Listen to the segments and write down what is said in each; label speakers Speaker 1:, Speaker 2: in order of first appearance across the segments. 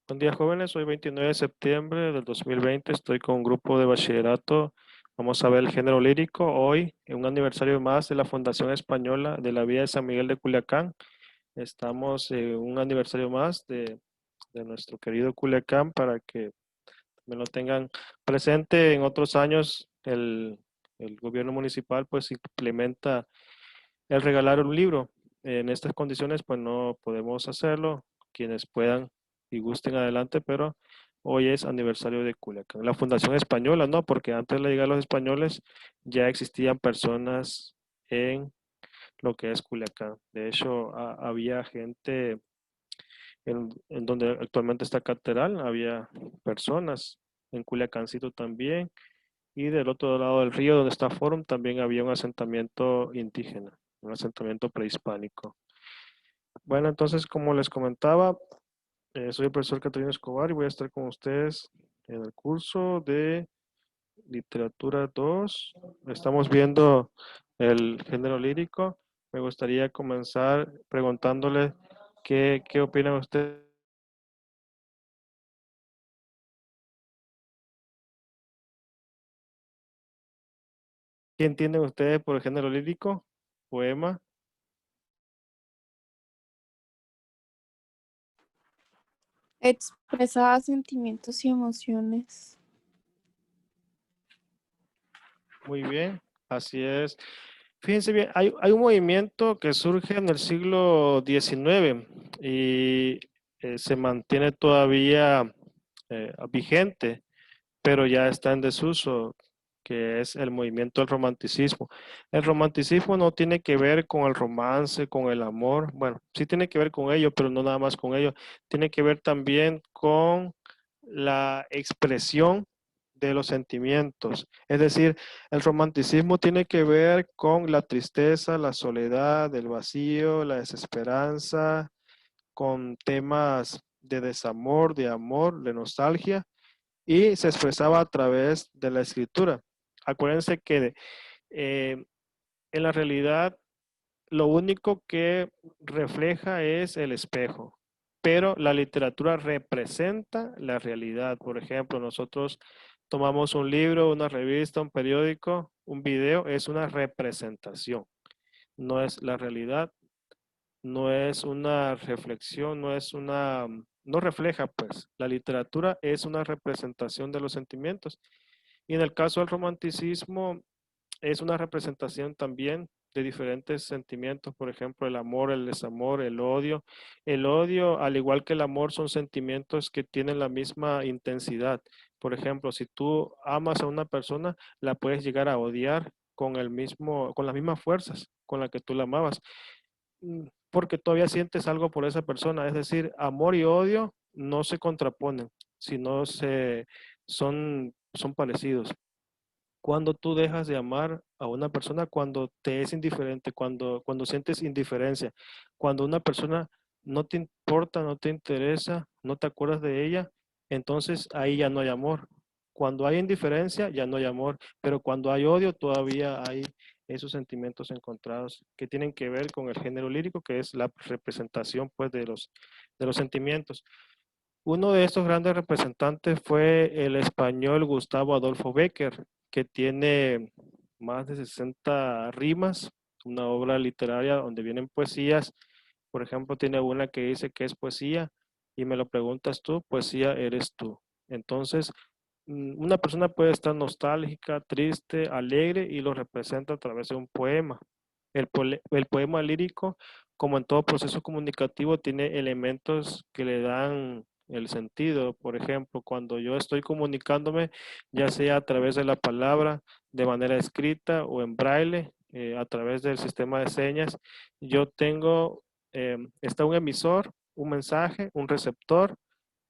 Speaker 1: Buen día, jóvenes. Hoy 29 de septiembre del 2020 estoy con un grupo de bachillerato. Vamos a ver el género lírico hoy en un aniversario más de la Fundación Española de la Vía de San Miguel de Culiacán. Estamos en un aniversario más de nuestro querido Culiacán para que me lo tengan presente. En otros años el gobierno municipal pues implementa el regalar un libro. En estas condiciones pues no podemos hacerlo. Quienes puedan y gusten adelante, pero hoy es aniversario de Culiacán. La Fundación Española, ¿no? Porque antes de la llegada de los españoles ya existían personas en lo que es Culiacán. De hecho, había gente en donde actualmente está Catedral, había personas en Culiacancito también. Y del otro lado del río, donde está Forum, también había un asentamiento indígena, un asentamiento prehispánico. Bueno, entonces, como les comentaba, soy el profesor Caterino Escobar y voy a estar con ustedes en el curso de Literatura 2. Estamos viendo el género lírico. Me gustaría comenzar preguntándole qué opinan ustedes. ¿Qué entienden ustedes por el género lírico? Poema.
Speaker 2: Expresaba sentimientos y emociones.
Speaker 1: Muy bien, así es. Fíjense bien, hay un movimiento que surge en el siglo XIX y se mantiene todavía vigente, pero ya está en desuso, que es el movimiento del romanticismo. El romanticismo no tiene que ver con el romance, con el amor, bueno, sí tiene que ver con ello, pero no nada más con ello, tiene que ver también con la expresión de los sentimientos. Es decir, el romanticismo tiene que ver con la tristeza, la soledad, el vacío, la desesperanza, con temas de desamor, de amor, de nostalgia, y se expresaba a través de la escritura. Acuérdense que eh, en la realidad lo único que refleja es el espejo, pero la literatura representa la realidad. Por ejemplo, nosotros tomamos un libro, una revista, un periódico, un video, es una representación, no es la realidad, no es una reflexión, no refleja pues. La literatura es una representación de los sentimientos. Y en el caso del romanticismo, es una representación también de diferentes sentimientos, por ejemplo, el amor, el desamor, el odio. El odio, al igual que el amor, son sentimientos que tienen la misma intensidad. Por ejemplo, si tú amas a una persona, la puedes llegar a odiar con las mismas fuerzas con las que tú la amabas, porque todavía sientes algo por esa persona. Es decir, amor y odio no se contraponen, sino son parecidos. Cuando tú dejas de amar a una persona, cuando te es indiferente, cuando sientes indiferencia, cuando una persona no te importa, no te interesa, no te acuerdas de ella, entonces ahí ya no hay amor. Cuando hay indiferencia, ya no hay amor, pero cuando hay odio, todavía hay esos sentimientos encontrados que tienen que ver con el género lírico, que es la representación pues de los sentimientos. Uno de estos grandes representantes fue el español Gustavo Adolfo Bécquer, que tiene más de 60 rimas, una obra literaria donde vienen poesías. Por ejemplo, tiene una que dice que es poesía y me lo preguntas tú, poesía eres tú. Entonces, una persona puede estar nostálgica, triste, alegre y lo representa a través de un poema. El poema lírico, como en todo proceso comunicativo, tiene elementos que le dan el sentido. Por ejemplo, cuando yo estoy comunicándome, ya sea a través de la palabra, de manera escrita o en braille, a través del sistema de señas, yo tengo, está un emisor, un mensaje, un receptor,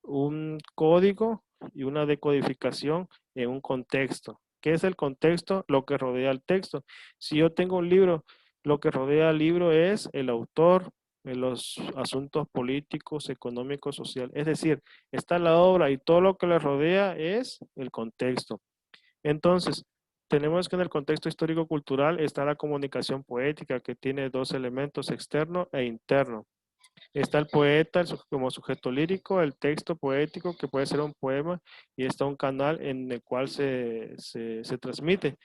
Speaker 1: un código y una decodificación en un contexto. ¿Qué es el contexto? Lo que rodea el texto. Si yo tengo un libro, lo que rodea el libro es el autor, los asuntos políticos, económicos, sociales. Es decir, está la obra y todo lo que le rodea es el contexto. Entonces, tenemos que en el contexto histórico-cultural está la comunicación poética, que tiene dos elementos, externo e interno. Está el poeta como sujeto lírico, el texto poético, que puede ser un poema, y está un canal en el cual se transmite.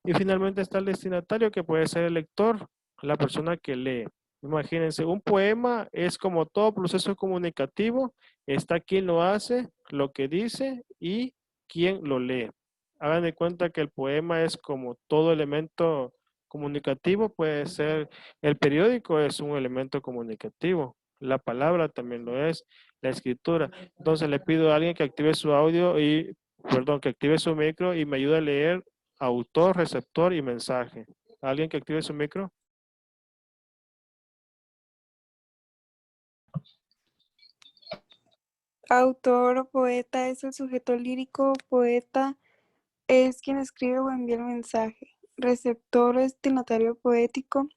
Speaker 1: Y finalmente está el destinatario, que puede ser el lector, la persona que lee. Imagínense, un poema es como todo proceso comunicativo, está quien lo hace, lo que dice y quien lo lee. Hagan de cuenta que el poema es como todo elemento comunicativo, puede ser, el periódico es un elemento comunicativo, la palabra también lo es, la escritura. Entonces le pido a alguien que active su audio y, perdón, que active su micro y me ayude a leer autor, receptor y mensaje. ¿Alguien que active su micro?
Speaker 2: Autor o poeta es el sujeto lírico. Poeta es quien escribe o envía el mensaje. Receptor o destinatario poético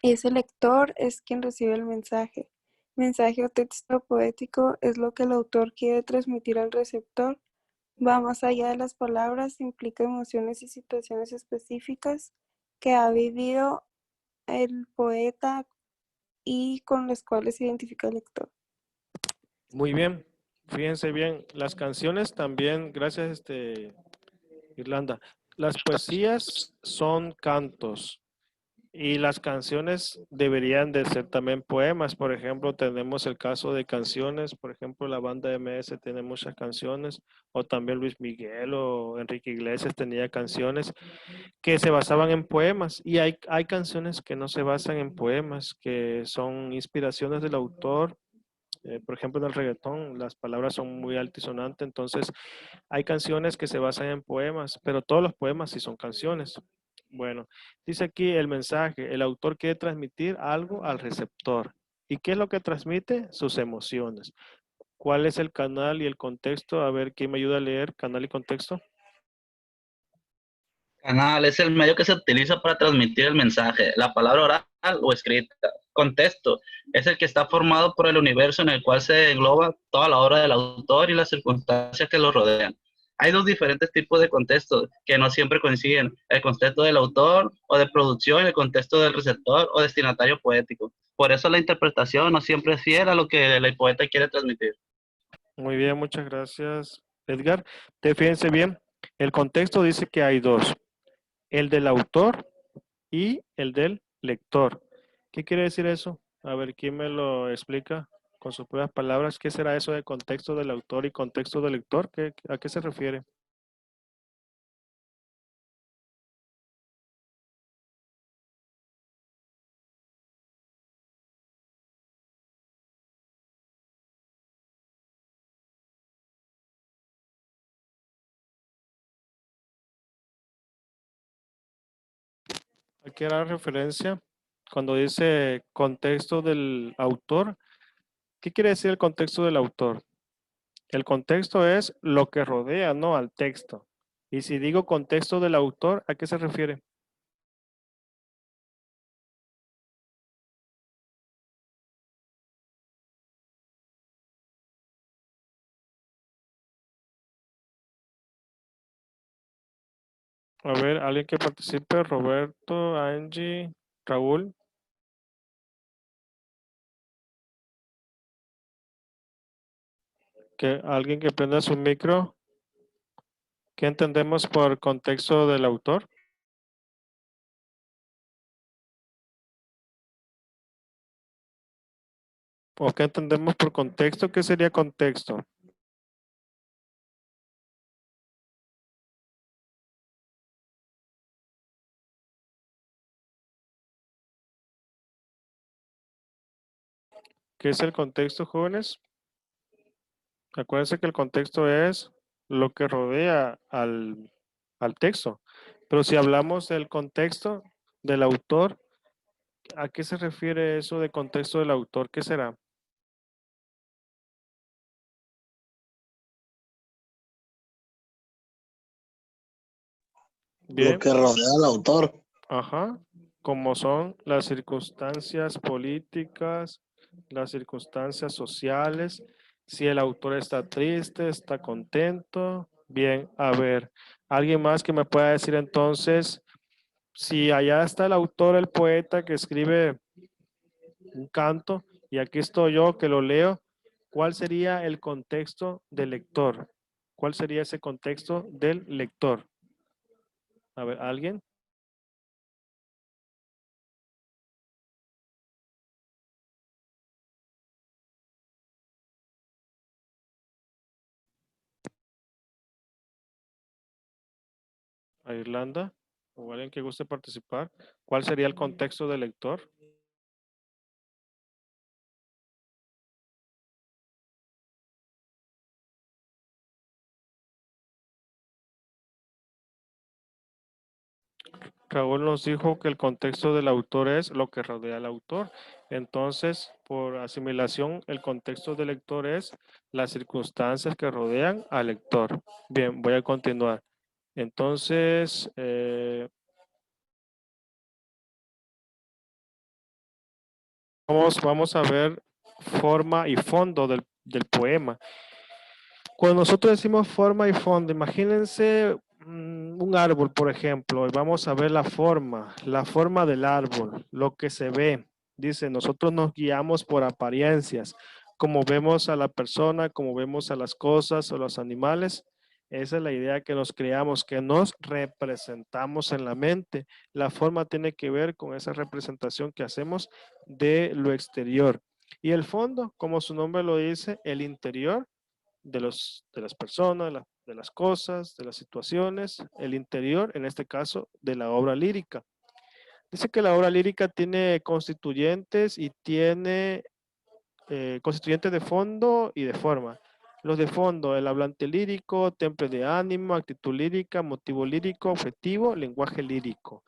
Speaker 2: es el lector, es quien recibe el mensaje. Mensaje o texto poético es lo que el autor quiere transmitir al receptor. Va más allá de las palabras, implica emociones y situaciones específicas que ha vivido el poeta y con las cuales se identifica el lector.
Speaker 1: Muy bien. Fíjense bien, las canciones también, gracias Irlanda. Las poesías son cantos y las canciones deberían de ser también poemas. Por ejemplo, tenemos el caso de canciones, por ejemplo, la banda MS tiene muchas canciones, o también Luis Miguel o Enrique Iglesias tenía canciones que se basaban en poemas y hay canciones que no se basan en poemas, que son inspiraciones del autor. Por ejemplo, en el reggaetón las palabras son muy altisonantes, entonces hay canciones que se basan en poemas, pero todos los poemas sí son canciones. Bueno, dice aquí el mensaje, el autor quiere transmitir algo al receptor. ¿Y qué es lo que transmite? Sus emociones. ¿Cuál es el canal y el contexto? A ver, ¿quién me ayuda a leer canal y contexto?
Speaker 3: Canal es el medio que se utiliza para transmitir el mensaje, la palabra oral o escrita. Contexto es el que está formado por el universo en el cual se engloba toda la obra del autor y las circunstancias que lo rodean. Hay dos diferentes tipos de contextos que no siempre coinciden, el contexto del autor o de producción y el contexto del receptor o destinatario poético. Por eso la interpretación no siempre es fiel a lo que el poeta quiere transmitir.
Speaker 1: Muy bien, muchas gracias, Edgar. Fíjense bien, el contexto dice que hay dos, el del autor y el del lector. ¿Qué quiere decir eso? A ver, ¿quién me lo explica con sus propias palabras? ¿Qué será eso de contexto del autor y contexto del lector? ¿A qué se refiere? ¿A qué hará referencia cuando dice contexto del autor? ¿Qué quiere decir el contexto del autor? El contexto es lo que rodea, ¿no? Al texto. Y si digo contexto del autor, ¿a qué se refiere? A ver, alguien que participe, Roberto, Angie, Raúl, que alguien que prenda su micro. ¿Qué entendemos por contexto del autor? ¿O qué entendemos por contexto? ¿Qué sería contexto? ¿Qué es el contexto, jóvenes? Acuérdense que el contexto es lo que rodea al texto. Pero si hablamos del contexto del autor, ¿a qué se refiere eso de contexto del autor? ¿Qué será?
Speaker 4: Lo
Speaker 1: Bien,
Speaker 4: que rodea al autor.
Speaker 1: ajá, como son las circunstancias políticas, las circunstancias sociales, si el autor está triste, está contento. Bien, a ver, alguien más que me pueda decir entonces, si allá está el autor, el poeta que escribe un canto, Y aquí estoy yo que lo leo. ¿Cuál sería el contexto del lector? ¿Cuál sería ese contexto del lector? A ver, ¿alguien? ¿A Irlanda? ¿O alguien que guste participar? ¿Cuál sería el contexto del lector? Raúl nos dijo que el contexto del autor es lo que rodea al autor. Entonces, por asimilación, el contexto del lector es las circunstancias que rodean al lector. Bien, voy a continuar. Entonces, vamos a ver forma y fondo del poema. Cuando nosotros decimos forma y fondo, imagínense un árbol, por ejemplo, y vamos a ver la forma del árbol, lo que se ve. Dice, nosotros nos guiamos por apariencias, como vemos a la persona, como vemos a las cosas o los animales. Esa es la idea que nos creamos, que nos representamos en la mente. La forma tiene que ver con esa representación que hacemos de lo exterior. Y el fondo, como su nombre lo dice, el interior de las personas, de las cosas, de las situaciones, el interior, en este caso, de la obra lírica. Dice que la obra lírica tiene constituyentes y tiene constituyentes de fondo y de forma. Los de fondo, el hablante lírico, temple de ánimo, actitud lírica, motivo lírico, objetivo, lenguaje lírico.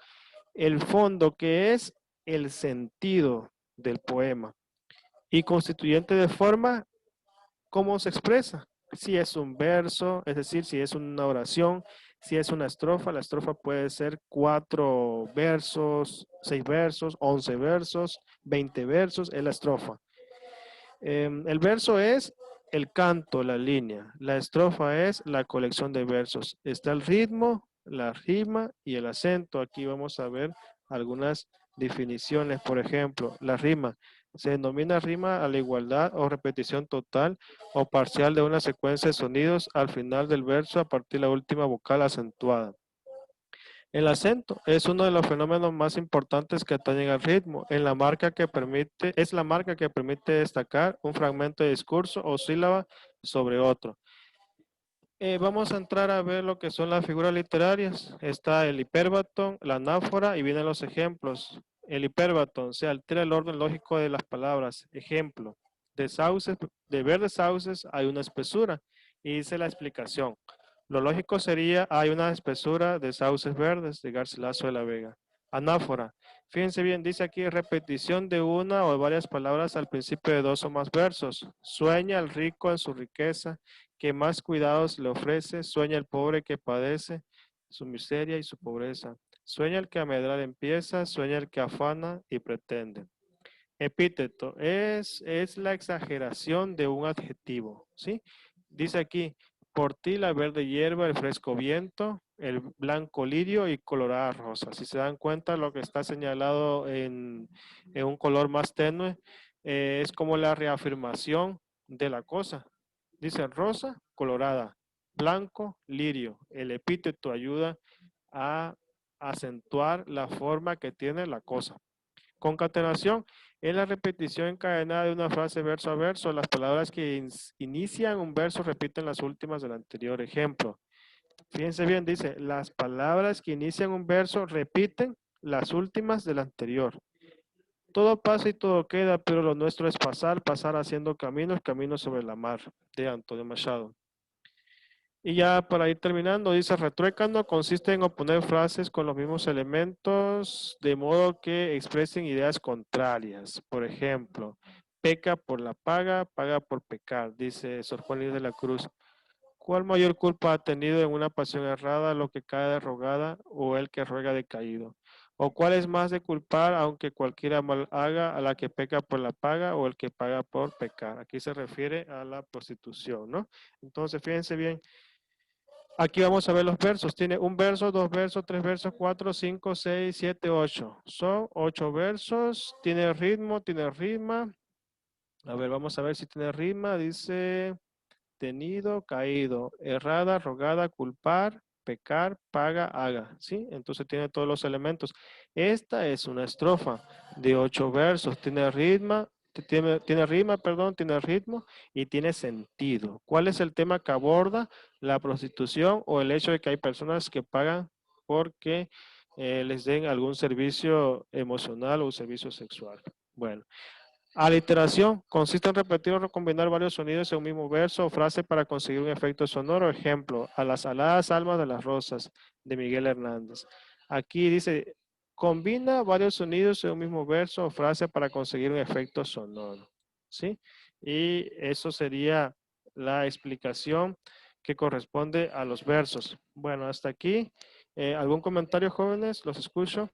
Speaker 1: El fondo, que es el sentido del poema. Y constituyente de forma, ¿cómo se expresa? Si es un verso, es decir, si es una oración, si es una estrofa, la estrofa puede ser 4 versos, 6 versos, 11 versos, 20 versos, es la estrofa. El verso es el canto, la línea. La estrofa es la colección de versos. Está el ritmo, la rima y el acento. Aquí vamos a ver algunas definiciones. Por ejemplo, la rima. Se denomina rima a la igualdad o repetición total o parcial de una secuencia de sonidos al final del verso a partir de la última vocal acentuada. El acento es uno de los fenómenos más importantes que atañen al ritmo, es la marca que permite destacar un fragmento de discurso o sílaba sobre otro. Vamos a entrar a ver lo que son las figuras literarias. Está el hipérbaton, la anáfora y vienen los ejemplos. El hipérbaton, se altera el orden lógico de las palabras. Ejemplo, de verdes sauces hay una espesura y dice la explicación. Lo lógico sería, hay una espesura de sauces verdes de Garcilaso de la Vega. Anáfora. Fíjense bien, dice aquí repetición de una o de varias palabras al principio de 2 o más versos. Sueña el rico en su riqueza, que más cuidados le ofrece. Sueña el pobre que padece su miseria y su pobreza. Sueña el que a medrar empieza, sueña el que afana y pretende. Epíteto es la exageración de un adjetivo, ¿sí? Dice aquí, por ti la verde hierba, el fresco viento, el blanco lirio y colorada rosa. Si se dan cuenta, lo que está señalado en un color más tenue es como la reafirmación de la cosa. Dice rosa, colorada, blanco, lirio. El epíteto ayuda a acentuar la forma que tiene la cosa. Concatenación es la repetición encadenada de una frase verso a verso. Las palabras que inician un verso repiten las últimas del anterior. Ejemplo. Fíjense bien, dice, las palabras que inician un verso repiten las últimas del anterior. Todo pasa y todo queda, pero lo nuestro es pasar, pasar haciendo caminos, caminos sobre la mar, de Antonio Machado. Y ya para ir terminando, dice retruécano consiste en oponer frases con los mismos elementos de modo que expresen ideas contrarias. Por ejemplo, peca por la paga, paga por pecar, dice Sor Juan Luis de la Cruz. ¿Cuál mayor culpa ha tenido en una pasión errada lo que cae de rogada o el que ruega decaído? ¿O cuál es más de culpar aunque cualquiera mal haga a la que peca por la paga o el que paga por pecar? Aquí se refiere a la prostitución, ¿no? Entonces, fíjense bien. Aquí vamos a ver los versos. Tiene un verso, 2 versos, 3 versos, 4, 5, 6, 7, 8. Son 8 versos. Tiene ritmo, tiene rima. A ver, vamos a ver si tiene rima. Dice, tenido, caído, errada, rogada, culpar, pecar, paga, haga. ¿Sí? Entonces tiene todos los elementos. Esta es una estrofa de 8 versos. Tiene ritmo, tiene rima, perdón, tiene ritmo y tiene sentido. ¿Cuál es el tema que aborda? La prostitución o el hecho de que hay personas que pagan porque les den algún servicio emocional o un servicio sexual. Bueno. Aliteración consiste en repetir o recombinar varios sonidos en un mismo verso o frase para conseguir un efecto sonoro. Ejemplo, a las aladas almas de las rosas, de Miguel Hernández. Aquí dice, combina varios sonidos en un mismo verso o frase para conseguir un efecto sonoro. ¿Sí? Y eso sería la explicación que corresponde a los versos. Bueno, hasta aquí. ¿Algún comentario, jóvenes? Los escucho.